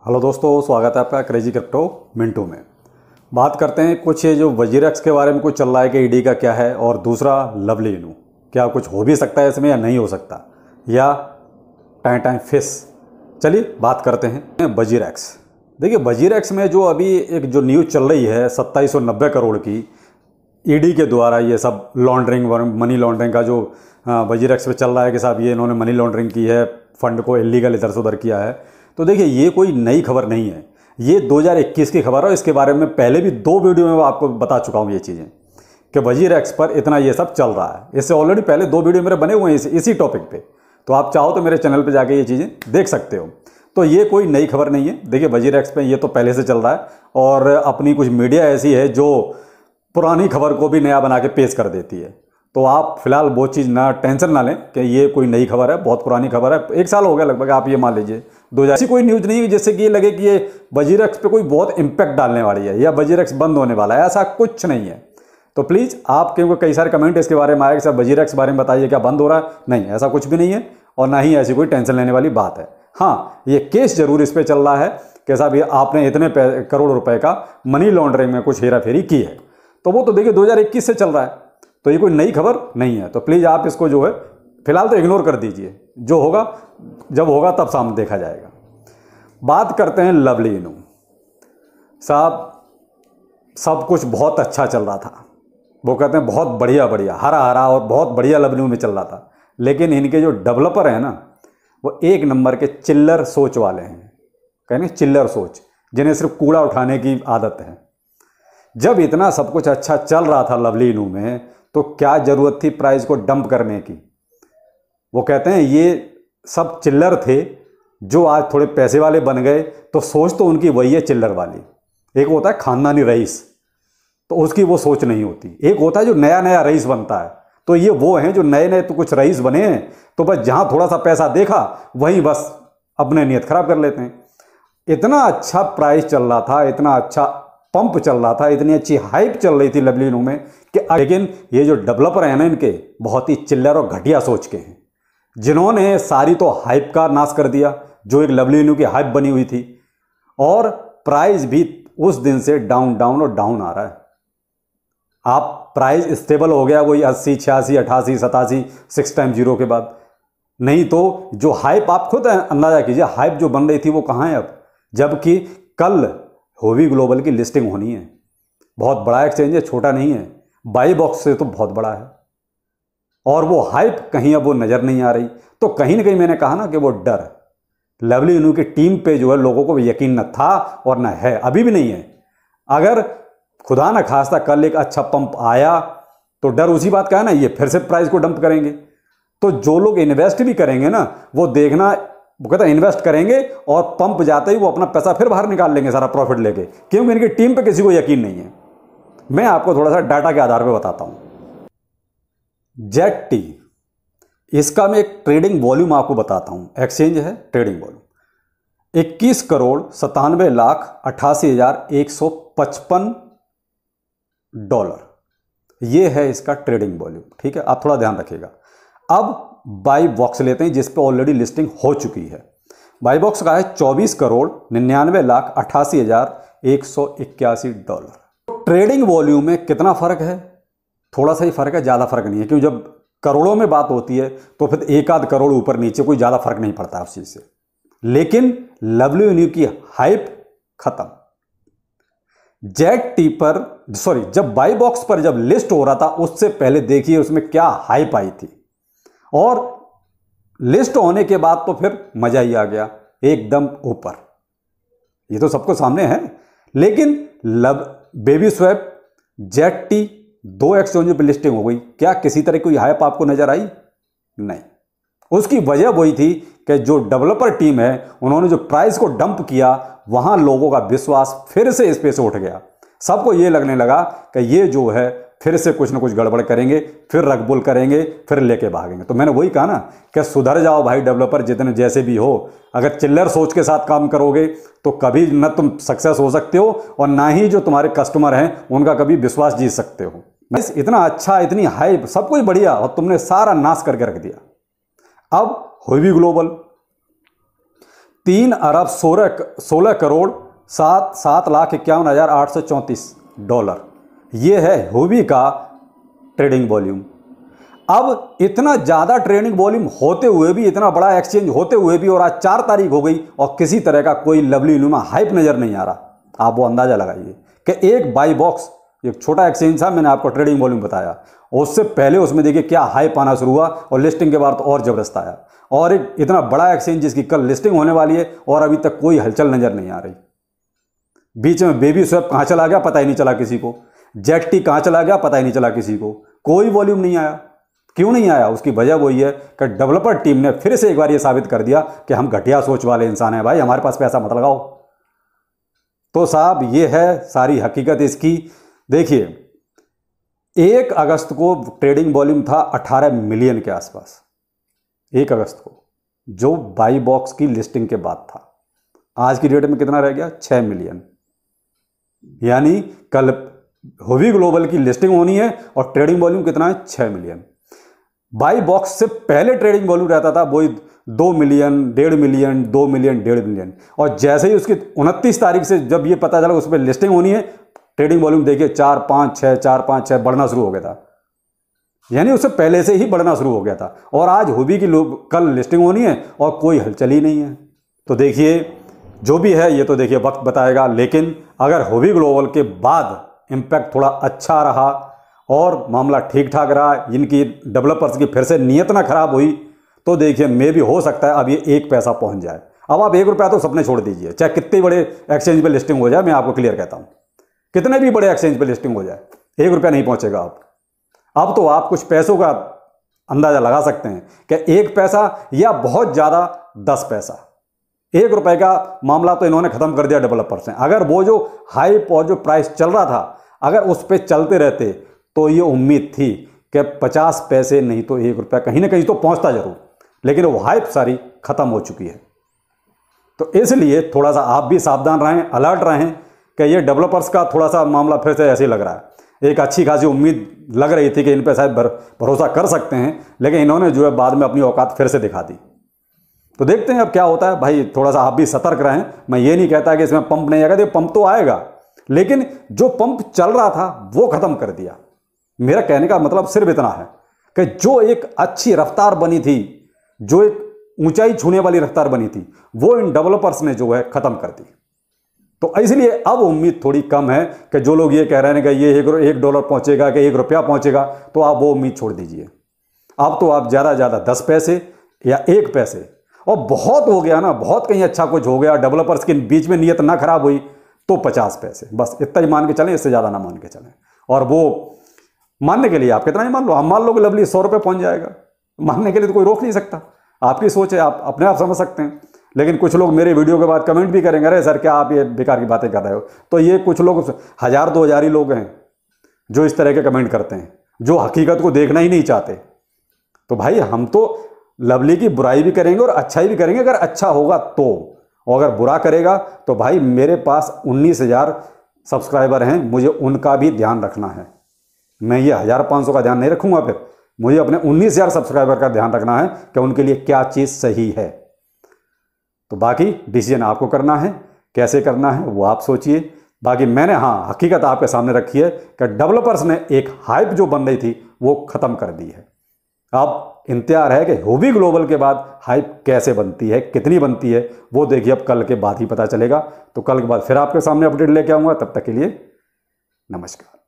Hello दोस्तों, स्वागत है आपका क्रेजी क्रिप्टो मिंटू में। बात करते हैं कुछ ये जो वजीरेक्स के बारे में कुछ चल रहा है कि ईडी का क्या है, और दूसरा लवली इनू क्या कुछ हो भी सकता है इसमें या नहीं हो सकता, या टाइम टाइम फिस। चलिए बात करते हैं वजीरेक्स। देखिए वजीरेक्स में जो अभी एक जो न्यूज़ चल रही है 2790 करोड़ की ईडी के द्वारा ये सब लॉन्ड्रिंग मनी लॉन्ड्रिंग का जो वजीरेक्स पे चल रहा है कि साहब ये इन्होंने मनी लॉन्ड्रिंग की है, फंड को इलीगल इधर से उधर किया है। तो देखिए ये कोई नई खबर नहीं है, ये 2021 की खबर है। इसके बारे में पहले भी 2 वीडियो में आपको बता चुका हूँ ये चीज़ें कि वजीरेक्स पर इतना ये सब चल रहा है। इससे ऑलरेडी पहले 2 वीडियो मेरे बने हुए हैं इसी टॉपिक पे, तो आप चाहो तो मेरे चैनल पे जाके ये चीज़ें देख सकते हो। तो ये कोई नई खबर नहीं है। देखिए वजीरेक्स पे ये तो पहले से चल रहा है, और अपनी कुछ मीडिया ऐसी है जो पुरानी खबर को भी नया बना के पेश कर देती है। तो आप फिलहाल वो चीज़ ना टेंशन ना लें कि ये कोई नई खबर है, बहुत पुरानी खबर है। 1 साल हो गया लगभग, आप ये मान लीजिए 2000। ऐसी कोई न्यूज़ नहीं है जिससे कि ये लगे कि ये वजीरेक्स पे कोई बहुत इम्पैक्ट डालने वाली है या वजीरेक्स बंद होने वाला है, ऐसा कुछ नहीं है। तो प्लीज़ आप, क्योंकि कई सारे कमेंट इसके बारे में आए कि सर वजीरेक्स बारे में बताइए क्या बंद हो रहा है। नहीं, ऐसा कुछ भी नहीं है, और ना ही ऐसी कोई टेंशन लेने वाली बात है। हाँ, ये केस जरूर इस पर चल रहा है कि साहब ये आपने इतने करोड़ रुपए का मनी लॉन्ड्रिंग में कुछ हेरा फेरी की है। तो वो तो देखिए 2021 से चल रहा है, तो ये कोई नई खबर नहीं है। तो प्लीज़ आप इसको जो है फिलहाल तो इग्नोर कर दीजिए, जो होगा जब होगा तब सामने देखा जाएगा। बात करते हैं लवली इनू साहब। सब कुछ बहुत अच्छा चल रहा था, वो कहते हैं बहुत बढ़िया बढ़िया हरा हरा और बहुत बढ़िया लवली में चल रहा था। लेकिन इनके जो डेवलपर हैं ना, वो 1 नंबर के चिल्लर सोच वाले हैं। कहने चिल्लर सोच, जिन्हें सिर्फ कूड़ा उठाने की आदत है। जब इतना सब कुछ अच्छा चल रहा था लवली इनू में, तो क्या ज़रूरत थी प्राइस को डंप करने की। वो कहते हैं ये सब चिल्लर थे जो आज थोड़े पैसे वाले बन गए, तो सोच तो उनकी वही है चिल्लर वाली। एक होता है खानदानी रईस, तो उसकी वो सोच नहीं होती। एक होता है जो नया नया रईस बनता है, तो ये वो हैं जो नए नए तो कुछ रईस बने हैं, तो बस जहाँ थोड़ा सा पैसा देखा वहीं बस अपने नियत खराब कर लेते हैं। इतना अच्छा प्राइस चल रहा था, इतना अच्छा पंप चल रहा था, इतनी अच्छी हाइप चल रही थी लवली इनू में कि, लेकिन ये जो डेवलपर हैं ना इनके, बहुत ही चिल्लर और घटिया सोच के हैं, जिन्होंने सारी तो हाइप का नाश कर दिया जो एक लवली इनू की हाइप बनी हुई थी। और प्राइस भी उस दिन से डाउन डाउन और डाउन आ रहा है। आप प्राइस स्टेबल हो गया वही 80 86 88 87 6 टाइम 0 के बाद। नहीं तो जो हाइप, आप खुद अंदाजा कीजिए हाइप जो बन रही थी वो कहाँ है अब, जबकि कल होवी ग्लोबल की लिस्टिंग होनी है। बहुत बड़ा एक्सचेंज है, छोटा नहीं है, बाई बॉक्स से तो बहुत बड़ा है। और वो हाइप कहीं अब वो नज़र नहीं आ रही। तो कहीं ना कहीं मैंने कहा ना कि वो डर लवली इनू की टीम पे जो है लोगों को यकीन न था और न है, अभी भी नहीं है। अगर खुदा न खास्ता कल एक अच्छा पंप आया तो डर उसी बात का है ना, ये फिर से प्राइस को डंप करेंगे। तो जो लोग इन्वेस्ट भी करेंगे ना, वो देखना, वो कहता है इन्वेस्ट करेंगे और पंप जाते ही वो अपना पैसा फिर बाहर निकाल लेंगे सारा प्रॉफिट लेके, क्योंकि इनकी टीम पे किसी को यकीन नहीं है। मैं आपको थोड़ा सा डाटा के आधार पे बताता हूं। जेट टी, इसका मैं एक ट्रेडिंग वॉल्यूम आपको बताता हूं। एक्सचेंज है, trading volume 21 crore 97 lakh 88,155 dollar. ये है इसका ट्रेडिंग वॉल्यूम। ठीक है, आप थोड़ा ध्यान रखिएगा। अब बाई बॉक्स लेते हैं जिस पे ऑलरेडी लिस्टिंग हो चुकी है। बाई बॉक्स का है 24 करोड़ 99 लाख 88,181 डॉलर। तो ट्रेडिंग वॉल्यूम में कितना फर्क है? थोड़ा सा ही फर्क है, ज़्यादा फर्क नहीं है, क्योंकि जब करोड़ों में बात होती है तो फिर 1 आध करोड़ ऊपर नीचे कोई ज़्यादा फर्क नहीं पड़ता उस चीज़ से। लेकिन लवली इनू की हाइप खत्म। जेट टी पर, सॉरी, जब बाई बॉक्स पर जब लिस्ट हो रहा था उससे पहले देखिए उसमें क्या हाइप आई थी, और लिस्ट होने के बाद तो फिर मजा ही आ गया, एकदम ऊपर। ये तो सबको सामने है। लेकिन बेबी स्वैप, जेट टी 2 एक्सचेंजों पर लिस्टिंग हो गई, क्या किसी तरह की हाइप आपको नजर आई? नहीं। उसकी वजह वही थी कि जो डेवलपर टीम है उन्होंने जो प्राइस को डंप किया, वहां लोगों का विश्वास फिर से इस पे से उठ गया। सबको ये लगने लगा कि ये जो है फिर से कुछ ना कुछ गड़बड़ करेंगे, फिर रगबुल करेंगे, फिर लेके भागेंगे। तो मैंने वही कहा ना कि सुधर जाओ भाई डेवलपर, जितने जैसे भी हो। अगर चिल्लर सोच के साथ काम करोगे तो कभी न तुम सक्सेस हो सकते हो, और ना ही जो तुम्हारे कस्टमर हैं उनका कभी विश्वास जीत सकते हो। इतना अच्छा, इतनी हाइप, सब कुछ बढ़िया, और तुमने सारा नाश करके रख दिया। अब होवी ग्लोबल $3 अरब 16 करोड़ 7 लाख 51,834 ये है हुबी का ट्रेडिंग वॉल्यूम। अब इतना ज़्यादा ट्रेडिंग वॉल्यूम होते हुए भी, इतना बड़ा एक्सचेंज होते हुए भी, और आज 4 तारीख हो गई और किसी तरह का कोई लवली नुमा हाइप नज़र नहीं आ रहा। आप वो अंदाज़ा लगाइए कि एक बाई बॉक्स, एक छोटा एक्सचेंज था, मैंने आपको ट्रेडिंग वॉल्यूम बताया, उससे पहले उसमें देखिए क्या हाइप आना शुरू हुआ और लिस्टिंग के बाद तो और ज़बरदस्त आया। और एक इतना बड़ा एक्सचेंज जिसकी कल लिस्टिंग होने वाली है और अभी तक कोई हलचल नज़र नहीं आ रही। बीच में बेबी स्वैप कहाँ चला गया पता ही नहीं चला किसी को, जेटी कहाँ चला गया पता ही नहीं चला किसी को, कोई वॉल्यूम नहीं आया। क्यों नहीं आया? उसकी वजह वही है कि डेवलपर टीम ने फिर से एक बार ये साबित कर दिया कि हम घटिया सोच वाले इंसान हैं, भाई हमारे पास पैसा मत लगाओ। तो साहब ये है सारी हकीकत इसकी। देखिए 1 अगस्त को ट्रेडिंग वॉल्यूम था 18 मिलियन के आसपास, 1 अगस्त को, जो बाई बॉक्स की लिस्टिंग के बाद था। आज की डेट में कितना रह गया? 6 मिलियन। यानी कल हुबी ग्लोबल की लिस्टिंग होनी है और ट्रेडिंग वॉल्यूम कितना है? 6 मिलियन। बाई बॉक्स से पहले ट्रेडिंग वॉल्यूम रहता था वही 2 मिलियन, 1.5 मिलियन, 2 मिलियन, 1.5 मिलियन। और जैसे ही उसकी 29 तारीख से जब ये पता चला उस पर लिस्टिंग होनी है, ट्रेडिंग वॉल्यूम देखिए 4, 5, 6, 4, 5, 6 बढ़ना शुरू हो गया था। यानी उससे पहले से ही बढ़ना शुरू हो गया था। और आज हुबी की कल लिस्टिंग होनी है और कोई हलचल ही नहीं है। तो देखिए जो भी है ये तो देखिए वक्त बताएगा, लेकिन अगर हुबी ग्लोबल के बाद इम्पैक्ट थोड़ा अच्छा रहा और मामला ठीक ठाक रहा, इनकी डेवलपर्स की फिर से नीयत ना खराब हुई, तो देखिए मे भी हो सकता है अब ये 1 पैसा पहुंच जाए। अब आप 1 रुपया तो सपने छोड़ दीजिए, चाहे कितने बड़े एक्सचेंज पे लिस्टिंग हो जाए, मैं आपको क्लियर कहता हूं, कितने भी बड़े एक्सचेंज पे लिस्टिंग हो जाए 1 रुपया नहीं पहुंचेगा। अब तो आप कुछ पैसों का अंदाजा लगा सकते हैं कि 1 पैसा या बहुत ज़्यादा 10 पैसा, 1 रुपए का मामला तो इन्होंने खत्म कर दिया डेवलपर्स ने। अगर वो जो हाइप और जो प्राइस चल रहा था अगर उस पर चलते रहते तो ये उम्मीद थी कि 50 पैसे नहीं तो 1 रुपया कहीं ना कहीं तो पहुंचता जरूर, लेकिन वो हाइप सारी खत्म हो चुकी है। तो इसलिए थोड़ा सा आप भी सावधान रहें, अलर्ट रहें कि ये डेवलपर्स का थोड़ा सा मामला फिर से ऐसे ही लग रहा है। एक अच्छी खासी उम्मीद लग रही थी कि इन पर शायद भरोसा कर सकते हैं, लेकिन इन्होंने जो है बाद में अपनी औकात फिर से दिखा दी। तो देखते हैं अब क्या होता है। भाई थोड़ा सा आप भी सतर्क रहें। मैं ये नहीं कहता कि इसमें पंप नहीं आएगा, पंप तो आएगा, लेकिन जो पंप चल रहा था वो खत्म कर दिया। मेरा कहने का मतलब सिर्फ इतना है कि जो एक अच्छी रफ्तार बनी थी, जो एक ऊंचाई छूने वाली रफ्तार बनी थी, वो इन डेवलपर्स ने जो है खत्म कर दी। तो इसलिए अब उम्मीद थोड़ी कम है कि जो लोग ये कह रहे हैं कि ये $1 पहुंचेगा कि 1 रुपया पहुंचेगा, तो आप वो उम्मीद छोड़ दीजिए। अब तो आप ज़्यादा ज़्यादा 10 पैसे या 1 पैसे, और बहुत हो गया ना, बहुत कहीं अच्छा कुछ हो गया, डेवलपर्स के बीच में नीयत ना खराब हुई, तो 50 पैसे, बस इतना ही मान के चलें, इससे ज़्यादा ना मान के चलें। और वो मानने के लिए आप कितना ही मान लो, हम मान लो कि लवली 100 रुपये पहुंच जाएगा, मानने के लिए तो कोई रोक नहीं सकता। आपकी सोच है, आप अपने आप समझ सकते हैं। लेकिन कुछ लोग मेरे वीडियो के बाद कमेंट भी करेंगे, अरे सर क्या आप ये बेकार की बातें कर रहे हो। तो ये कुछ लोग 1000-2000 ही लोग हैं जो इस तरह के कमेंट करते हैं, जो हकीकत को देखना ही नहीं चाहते। तो भाई हम तो लवली की बुराई भी करेंगे और अच्छाई भी करेंगे अगर अच्छा होगा तो, और अगर बुरा करेगा तो भाई मेरे पास 19,000 सब्सक्राइबर हैं, मुझे उनका भी ध्यान रखना है। मैं ये 1500 का ध्यान नहीं रखूंगा, फिर मुझे अपने 19,000 सब्सक्राइबर का ध्यान रखना है कि उनके लिए क्या चीज़ सही है। तो बाकी डिसीजन आपको करना है, कैसे करना है वो आप सोचिए। बाकी मैंने हाँ हकीकत आपके सामने रखी है कि डेवलपर्स ने एक हाइप जो बन रही थी वो ख़त्म कर दी है। अब इंतजार है कि हुबी ग्लोबल के बाद हाइप कैसे बनती है, कितनी बनती है, वो देखिए अब कल के बाद ही पता चलेगा। तो कल के बाद फिर आपके सामने अपडेट लेके आऊँगा, तब तक के लिए नमस्कार।